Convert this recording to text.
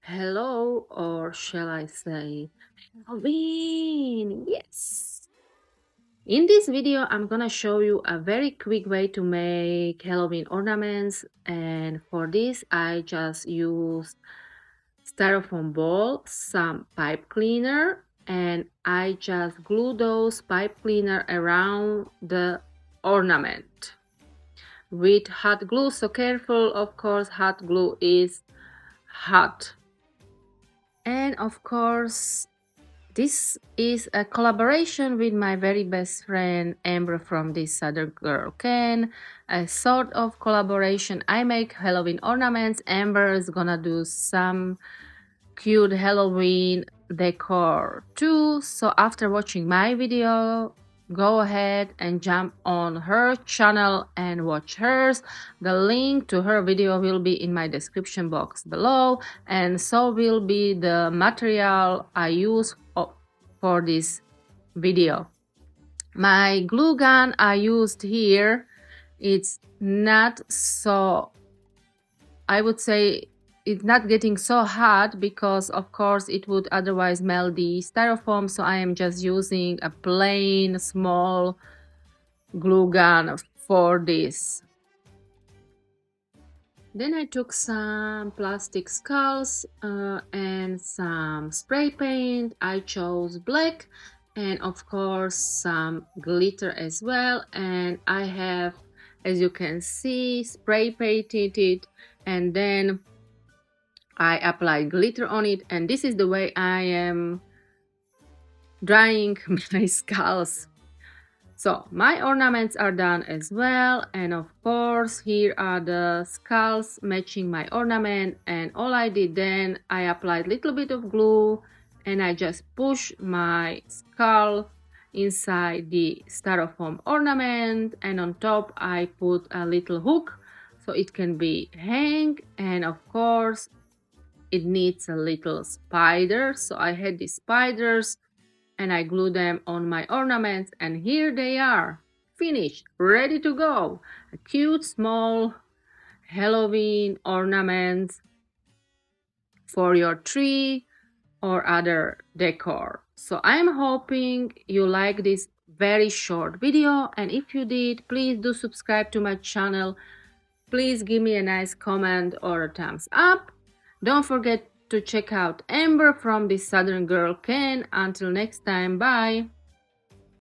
Hello, or shall I say, Halloween! Yes! In this video, I'm gonna show you a very quick way to make Halloween ornaments, and for this, I just used styrofoam ball, some pipe cleaner, and I just glue those pipe cleaner around the ornament with hot glue. So careful, of course, hot glue is hot. And of course, this is a collaboration with my very best friend Amber from This Other Girl Can. A sort of collaboration. I make Halloween ornaments. Amber is gonna do some cute Halloween decor too. So after watching my video, go ahead and jump on her channel and watch hers. The link to her video will be in my description box below, and so will be the material I use for this video. My glue gun I used here, it's not so, I would say, it's not getting so hot because of course it would otherwise melt the styrofoam, so I am just using a plain small glue gun for this. Then I took some plastic skulls and some spray paint. I chose black and of course some glitter as well, and I have, as you can see, spray painted it, and then I applied glitter on it, and this is the way I am drying my skulls. So my ornaments are done as well, and of course here are the skulls matching my ornament, and all I did then, I applied a little bit of glue and I just push my skull inside the styrofoam ornament, and on top I put a little hook so it can be hang, and of course it needs a little spider, so I had these spiders and I glue them on my ornaments, and here they are, finished, ready to go. A cute small Halloween ornament for your tree or other decor. So I'm hoping you like this very short video, and if you did, please do subscribe to my channel. Please give me a nice comment or a thumbs up. Don't forget to check out Amber from This Southern Girl Can. Until next time, bye!